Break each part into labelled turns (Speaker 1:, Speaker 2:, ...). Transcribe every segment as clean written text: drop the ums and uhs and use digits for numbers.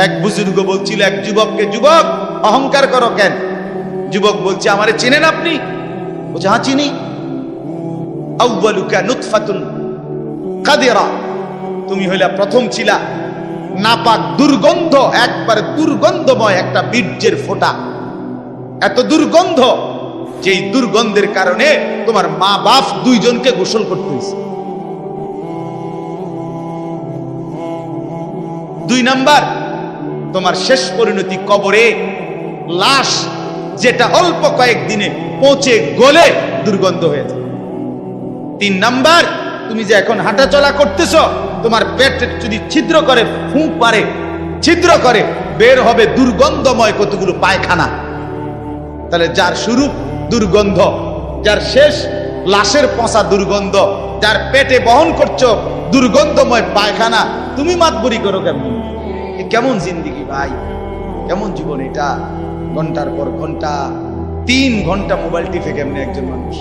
Speaker 1: এক বুজুর্গ বলছিল এক যুবককে, যুবক অহংকার করো কেন? যুবক বলছে, আমারে চিনেন আপনি? বলছে, হ্যাঁ চিনি। আউয়ালুকা নুতফাতুন কাদিরা, তুমি হইলা প্রথম ছিলা নাপাক দুর্গন্ধ, একবার দুর্গন্ধময় একটা বীর্যের ফোঁটা, এত দুর্গন্ধ যেই দুর্গন্ধের কারণে তোমার মা বাপ দুইজনকে গোসল করতে হয়েছে। 2 নাম্বার, তোমার শেষ পরিণতি কবরে, লাশ যেটা অল্প কয়েকদিনে পচে গলে দুর্গন্ধ হয়ে যায়। 3 নাম্বার, তুমি যে এখন হাঁটা চলা করতেছ, তোমার পেট যদি ছিদ্র করে, ফুঁক পারে, ছিদ্র করে, বের হবে দুর্গন্ধময় কতগুলো পায়খানা। তাহলে যার শুরু দুর্গন্ধ, যার শেষ লাশের পচা দুর্গন্ধ, যার পেটে বহন করছো দুর্গন্ধময় পায়খানা, তুমি মাতবরি করো কেমন? কেমন জিন্দিগি ভাই, কেমন জীবন এটা? ঘন্টার পর ঘন্টা, 3 ঘন্টা মোবাইল টিপে কেমনে একজন মানুষ?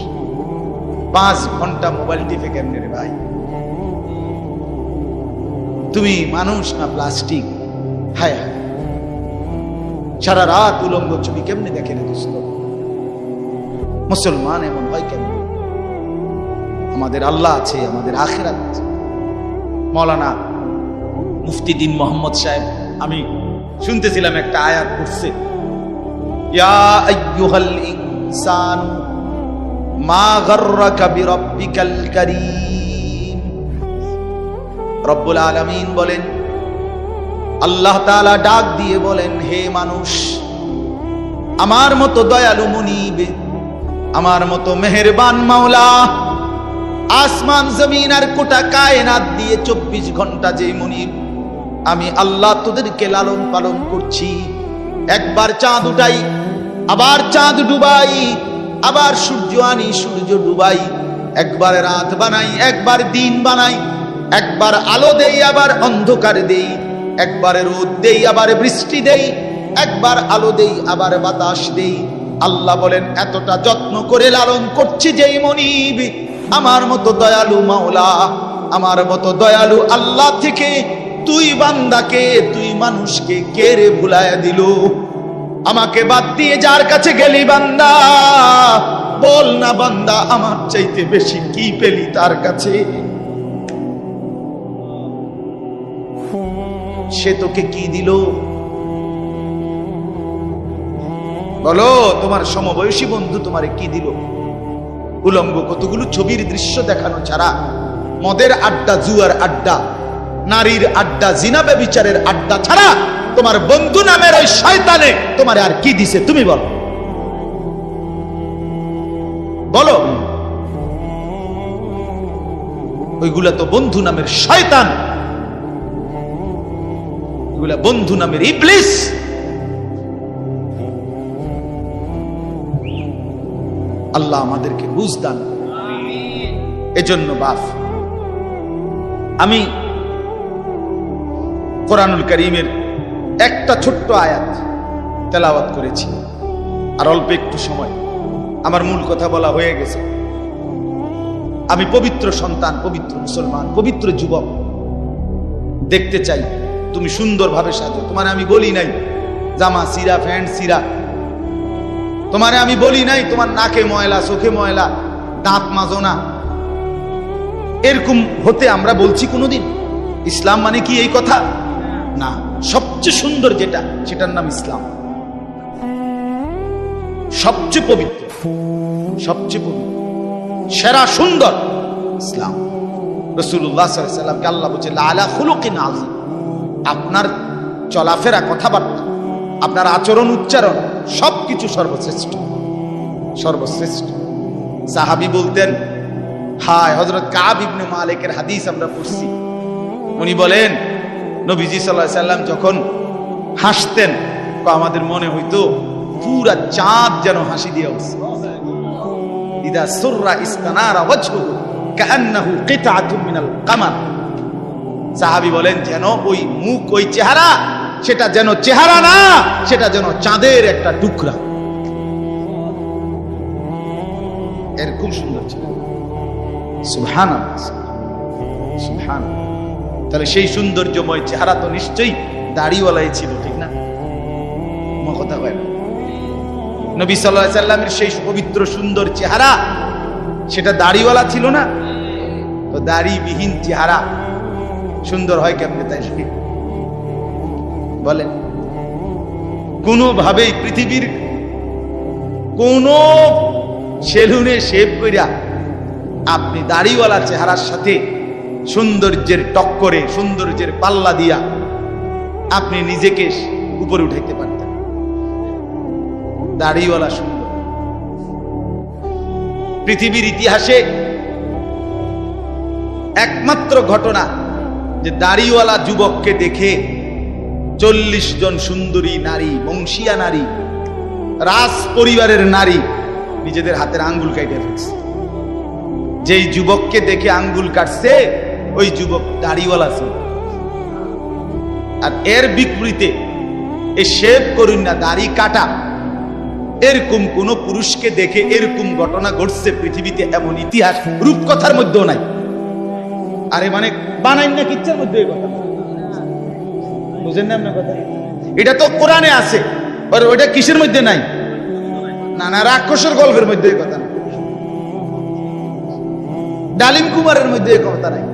Speaker 1: 5 ঘন্টা মোবাইল টিপে কেমনে রে ভাই? তুমি মানুষ না প্লাস্টিক? হায় হায়, সারা রাত উলঙ্গ ছবি কেমনে দেখে রে দোস্ত? মুসলমান এমন হয় কেন? আমাদের আল্লাহ আছে, আমাদের আখিরাত আছে। মৌলানা মুফতি দ্বীন মোহাম্মদ সাহেব, আমি শুনতেছিলাম একটা আয়াত পড়ছে, ইয়া আইয়ুহাল ইনসান মা গাররাকা বিরাব্বিকাল কারীম। রব্বুল আলামিন বলেন, আল্লাহ তাআলা ডাক দিয়ে বলেন, হে মানুষ, আমার মতো দয়ালু মুনিব, আমার মতো মেহেরবান মাওলা, আসমান জমিন আর গোটা কায়নাত দিয়ে 24 ঘন্টা যে মুনিব, আমি আল্লাহ তোদেরকে লালন পালন করছি। একবার চাঁদ উঠাই, আবার চাঁদ ডুবাই, আবার সূর্য আনি, সূর্য ডুবাই, একবার রাত বানাই, একবার দিন বানাই, একবার আলো দেই, আবার অন্ধকার দেই, একবার রোদ দেই, আবার বৃষ্টি দেই, একবার আলো দেই, আবার বাতাস দেই। আল্লাহ বলেন, এতটা যত্ন করে লালন করছি যেই মনিব, আমার মতো দয়ালু মাওলা, আমার মতো দয়ালু আল্লাহ থেকে তুই বান্দাকে, তুই মানুষকে কে রে ভুলাইয়া দিল? আমাকে বাদ দিয়ে যার কাছে গেলি বান্দা, বল না বান্দা, আমার চাইতে বেশি কি পেলি তার কাছে? সে তোকে কি দিল? বলো, তোমার সমবয়সী বন্ধু তোমারে কি দিল? উলঙ্গ কতগুলো ছবির দৃশ্য দেখানো ছাড়া, মদের আড্ডা, জুয়ার আড্ডা, নারীর আড্ডা, জিনা ব্যভিচারের আড্ডা ছাড়া তোমার বন্ধু নামের ওই শয়তানে তোমারে আর কি দিছে? তুমি বলো, বলো। ওইগুলা তো বন্ধু নামের শয়তান, ওইগুলা বন্ধু নামের ইবলিস। আল্লাহ আমাদেরকে বুঝ দান। এজন্য বাপ, আমি কোরআনুল কারীমের একটা ছোট্ট আয়াত তেলাওয়াত করেছি, আর অল্প একটু সময়, আমার মূল কথা বলা হয়ে গেছে। আমি পবিত্র সন্তান, পবিত্র মুসলমান, পবিত্র যুবক দেখতে চাই তুমি সুন্দরভাবে সাজো। তোমার আমি বলি নাই জামা সিরা, প্যান্ট সিরা, তোমারে আমি বলি নাই তোমার নাকে ময়লা, চোখে ময়লা, দাঁত মাজো না, এরকম হতে আমরা বলছি কোনোদিন? ইসলাম মানে কি এই কথা? না, সবচেয়ে সুন্দর যেটা, সেটার নাম ইসলাম। সবচেয়ে পবিত্র, সবচেয়ে পবিত্র, সেরা সুন্দর ইসলাম। রাসূলুল্লাহ সাল্লাল্লাহু আলাইহি ওয়াসাল্লামকে আল্লাহ বলছে, লাআলা খুলুকিন আযীম। আপনার চলাফেরা, কথাবার্তা, আপনার আচরণ, উচ্চারণ, সবকিছু সর্বশ্রেষ্ঠ, সর্বশ্রেষ্ঠ। সাহাবী বলতেন, হায়, হযরত কাব ইবনে মালিকের হাদিস আমরা পড়ছি, উনি বলেন, নবীজি সাল্লাল্লাহু আলাইহি ওয়াসাল্লাম যখন হাসতেন, আমাদের মনে হইতো পুরা চাঁদ যেন হাসি দিয়ে উঠছে। ইদা সুররা ইস্তানারা ওয়াজহুহু কাআন্নাহু কিতআতুম মিনাল কামার। সাহাবী বলেন, যেন ওই মুখ, ওই চেহারা, সেটা যেন চেহারা না, সেটা যেন চাঁদের একটা টুকরা। এরকম সুন্দর ছিল। সুবহানাল্লাহ, সুবহানাল্লাহ। তাহলে সেই সৌন্দর্যময় চেহারা তো নিশ্চয়ই দাড়িওয়ালাই ছিল, ঠিক না? কথা কয় না? নবী সাল্লাল্লাহু আলাইহি সাল্লামের সেই পবিত্র সুন্দর চেহারা, সেটা দাড়িওয়ালা ছিল না? তো দাড়িবিহীন চেহারা সুন্দর হয় কেমনে তাই বলেন? কোনোভাবেই পৃথিবীর কোন সেলুনে শেভ কইরা আপনি দাড়িওয়ালা চেহারার সাথে সৌন্দর্যের টক্করে, সৌন্দর্যের পাল্লা দিয়া আপনি নিজেকে উপরে উঠাইতে পারতেন। দাড়িওয়ালা সুন্দর। পৃথিবীর ইতিহাসে একমাত্র ঘটনা যে দাড়িওয়ালা যুবককে দেখে 40 জন সুন্দরী নারী, বংশীয়া নারী, রাজ পরিবারের নারী নিজেদের হাতের আঙ্গুল কাটে ফেলছে। যেই যুবককে দেখে আঙ্গুল কাটছে ওই যুবক দাড়িওয়ালা ছিল। আর এর বিপরীতে এই শেভ করুন না, দাড়ি কাটা, এরকম কোন পুরুষকে দেখে এরকম ঘটনা ঘটছে পৃথিবীতে এমন ইতিহাস রূপকথার মধ্যেও নাই। আরে মানে বানাই না কিচ্ছার মধ্যে এই কথা, বুঝেন না আপনার কথা? এটা তো কোরআনে আছে, আর ওইটা কিসের মধ্যে নাই? না না, রাক্ষসের গল্পের মধ্যে এই কথা নাই, ডালিম কুমারের মধ্যে এই কথা নাই,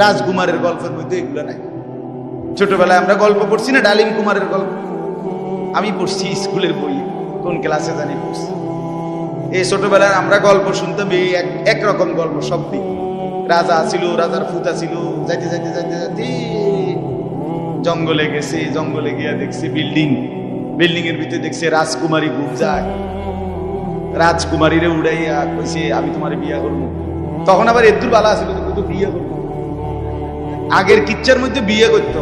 Speaker 1: রাজকুমারের গল্পের মধ্যে এগুলো নাই। ছোটবেলায় আমরা গল্প পড়ছি না, ডালিম কুমারের গল্প আমি পড়ছি স্কুলের বই, কোন ক্লাসে জানি পড়ছি। এই ছোটবেলায় আমরা গল্প শুনতাম, এই একরকম গল্প সব দিক। রাজা ছিল, রাজার ফুতা ছিল, যাইতে যাইতে যাইতে যাইতে জঙ্গলে গেছে, জঙ্গলে গিয়া দেখছে বিল্ডিং, বিল্ডিং এর ভিতরে দেখছে রাজকুমারী ঘুম যায়, রাজকুমারীরে উড়াইয়া কইছে আমি তোমার বিয়া করবো। তখন আবার এদুর বালা ছিল, তো বিয়ে করবো। আগের কিচ্ছার মধ্যে বিয়ে করত,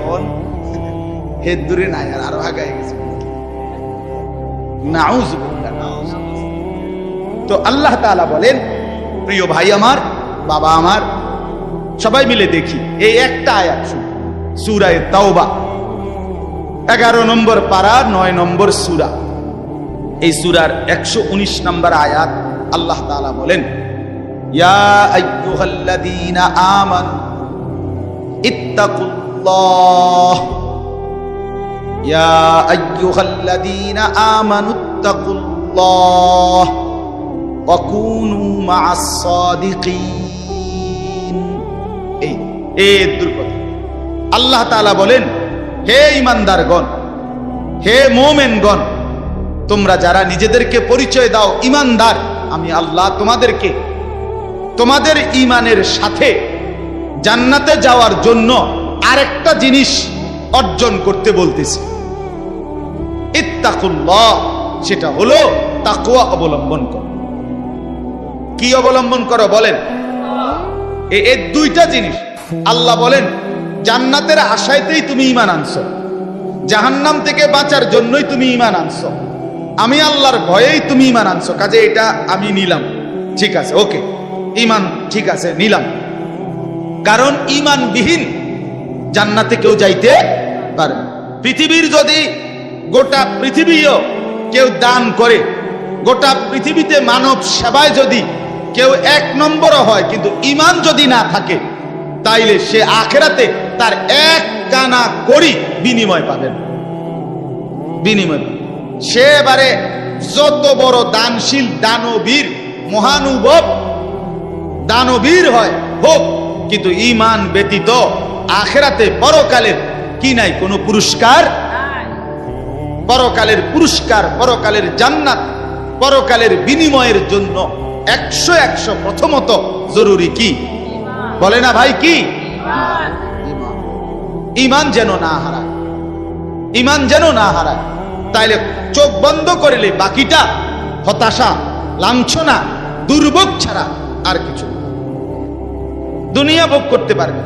Speaker 1: হেদুরে নাই, আর আরো আগায় গেছে। তো আল্লাহ তাআলা বলেন, প্রিয় ভাই আমার, বাবা আমার, সবাই মিলে দেখি এই একটা আয়াত সূরা তাওবা 11 নম্বর পারা 9 নম্বর সূরা। এই সূরার 119 নম্বর আয়াত আল্লাহ তাআলা বলেন, ইয়া আইয়ুহাল্লাযীনা আমানু ইত্তাকুল্লাহ, ইয়া আইয়ুহাল্লাযীনা আমানু ইত্তাকুল্লাহ ওয়া কুনু মা'আস সাদিকিন। এই দুর্গত আল্লাহ তাআলা বলেন, হে ঈমানদারগণ, হে মুমিনগণ, তোমরা যারা নিজেদেরকে পরিচয় দাও ঈমানদার, আমি আল্লাহ তোমাদেরকে তোমাদের ঈমানের সাথে জান্নাতে যাওয়ার জন্য আরেকটা জিনিস অর্জন করতে বলতেছি, ইত্তাকুল্লাহ। সেটা হলো তাকওয়া অবলম্বন করো। কি অবলম্বন করো বলেন? এই দুইটা জিনিস। আল্লাহ বলেন, জান্নাতের আশায়তেই তুমি ঈমান আনছো, জাহান্নাম থেকে বাঁচার জন্যই তুমি ঈমান আনছো, আমি আল্লাহর ভয়েই তুমি ঈমান আনছো, কাজে এটা আমি নিলাম, ঠিক আছে, ওকে, ঈমান ঠিক আছে, নিলাম। কারণ ঈমানবিহীন জান্নাতে কেউ যাইতে পারে না। পৃথিবীর যদি গোটা পৃথিবীও কেউ দান করে, গোটা পৃথিবীতে মানব সেবায় যদি কেউ 1 নম্বরও হয়, কিন্তু ঈমান যদি না থাকে, তাইলে সে আখিরাতে তার 1 কানা করি বিনিময় পাবেন, বিনিময়। সে এবারে যত বড় দানশীল, দানবীর, মহানুভব দানবীর হয় হোক, কিন্তু ঈমান ব্যতীত আখিরাতে পরকালের কি নাই? কোনো পুরস্কার। পরকালের পুরস্কার, পরকালের জান্নাত, পরকালের বিনিময়ের জন্য 100 প্রথমত জরুরি কি বলে না ভাই? কি? ঈমান যেন না হারায়, ঈমান যেন না হারায়। তাইলে চোখ বন্ধ করলে বাকিটা হতাশা, লাঞ্ছনা, দুর্ভোগ ছাড়া আর কিছু দুনিয়া ভোগ করতে পারবে।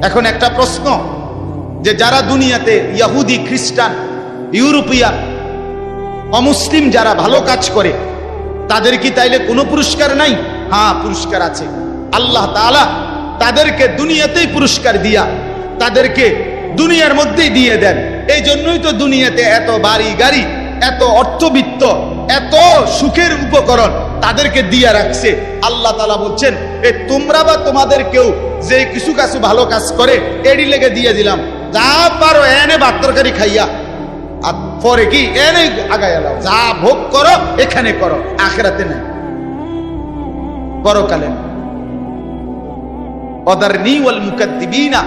Speaker 1: এখন একটা প্রশ্ন, যে যারা দুনিয়াতে ইহুদি, খ্রিস্টান, ইউরোপিয়ান, অমুসলিম যারা ভালো কাজ করে, তাদের কি তাইলে কোনো পুরস্কার নাই? হ্যাঁ, পুরস্কার আছে। আল্লাহ তাআলা তাদেরকে দুনিয়াতেই পুরস্কার দিয়া তাদেরকে দুনিয়ার মধ্যেই দিয়ে দেন। এই জন্যই তো দুনিয়াতে এত বাড়ি গাড়ি, এত অর্থবিত্ত, এত সুখের উপকরণ তাদেরকে দিয়ে রাখছে। আল্লাহ তাআলা বলছেন, তোমরা বা তোমাদের কেউ যে কিছু ভালো কাজ করে এরই লেগে দিয়ে দিলাম, যা পারো এনে ভাত তরকারি খাইয়া, আর পরে কি এনে আগায় এলাও, যা ভোগ করো এখানে করো, আখিরাতে নাই, পরকালে না। ওয়াদারনি ওয়াল মুকাদ্দিবিনা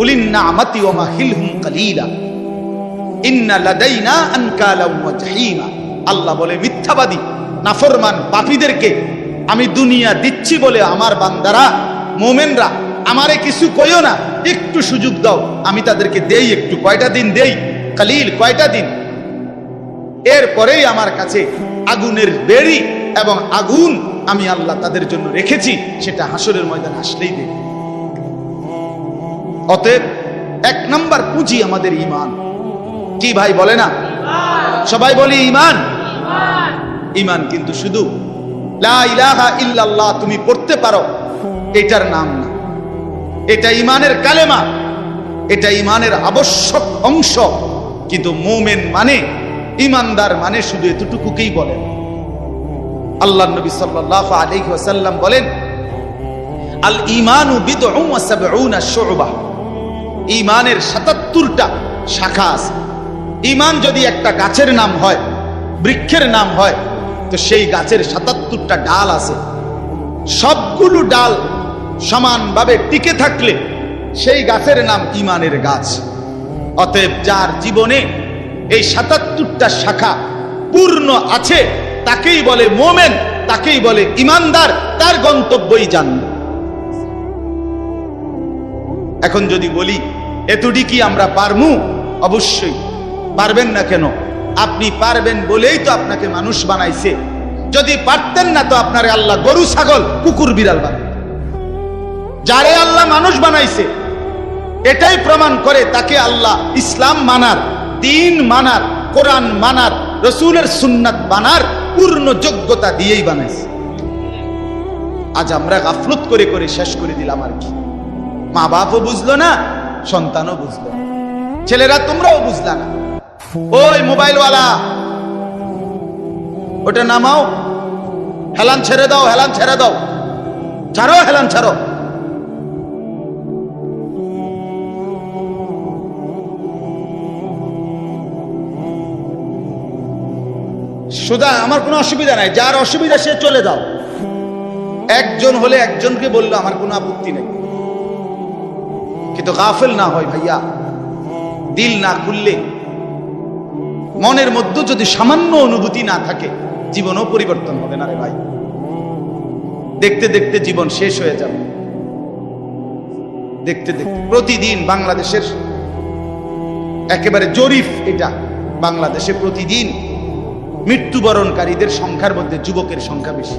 Speaker 1: উলিন নি'মাতি ওয়া মাহিলহুম কালিলা ইন্না লাদাইনা আনকালা ওয়া জাহিমা। আল্লাহ বলে মিথ্যাবাদী নাফরমান পাপীদেরকে আমি দুনিয়া দিচ্ছি বলে আমার বান্দারা মুমিনরা আমারে কিছু কইও না, একটু সুযোগ দাও, আমি তাদেরকে দেই একটু, কয়টা দিন দেই, কালিল কয়টা দিন, এরপরেই আমার কাছে আগুনের বেড়ি এবং আগুন আমি আল্লাহ তাদের জন্য রেখেছি, সেটা হাসরের ময়দানে আসলেই দেব। অতএব এক নাম্বার পুঁজি আমাদের ঈমান। কি ভাই বলে না? সবাই বলি ঈমান। ঈমান কিন্তু শুধু লা ইলাহা ইল্লাল্লাহ তুমি পড়তে পারো এটার নাম না, এটা ঈমানের কালেমা, এটা ঈমানের আবশ্যক অংশ। কিন্তু মুমিন মানে, ঈমানদার মানে শুধু এতটুকুকেই বলেন। আল্লাহর নবী সাল্লাল্লাহু আলাইহি ওয়াসাল্লাম বলেন, আল ঈমানু বিদউন ওয়া সাবউনা শু'বা। ঈমানের ৭৭টা শাখা আছে। ঈমান যদি একটা গাছের নাম হয়, বৃক্ষের নাম হয়, তো সেই গাছের ৭৭টা ডাল আছে। সবগুলো ডাল সমানভাবে টিকে থাকলে সেই গাছের নাম ঈমানের গাছ। অতএব যার জীবনে এই ৭৭টা শাখা পূর্ণ আছে তাকেই বলে মুমিন, তাকেই বলে ঈমানদার, তার গন্তব্যই জান্নাত। এখন যদি বলি এতটি আমরা পারমু? অবশ্যই পারবেন না। কেন? আপনি পারবেন বলেই তো আপনাকে মানুষ বানাইছে। যদি পারতেন না তো আপনারে আল্লাহ গরু ছাগল কুকুর বিড়াল বানাইতেন। যারে আল্লাহ মানুষ বানাইছে এটাই প্রমাণ করে তাকে আল্লাহ ইসলাম মানার, দ্বীন মানার, কোরআন মানার, রাসূলের সুন্নাত মানার পূর্ণ যোগ্যতা দিয়েই বানাইছে। আজ আমরা গাফলত করে করে শেষ করে দিলাম। আর কি, মা বাপও বুঝলো না, সন্তানও বুঝলো না, ছেলেরা তোমরাও বুঝলা না। ওই মোবাইলওয়ালা, ওটা নামাও, হেলান ছেড়ে দাও, হেলান ছেড়ে দাও, ছাড়ো, হেলান ছাড়ো। সুদা আমার কোনো অসুবিধা নাই, যার অসুবিধা সে চলে যাও। একজন হলে একজনকে বললো আমার কোনো আপত্তি নেই, কিন্তু গাফেল না হয় ভাইয়া। দিল না খুললে, মনের মধ্যে যদি সামান্য অনুভূতি না থাকে, জীবনও পরিবর্তন হবে না রে ভাই। দেখতে দেখতে জীবন শেষ হয়ে যাবে। দেখতে দেখতে প্রতিদিন বাংলাদেশের একেবারে জরিপ এটা, বাংলাদেশে প্রতিদিন মৃত্যুবরণকারীদের সংখ্যার মধ্যে যুবকের সংখ্যা বেশি।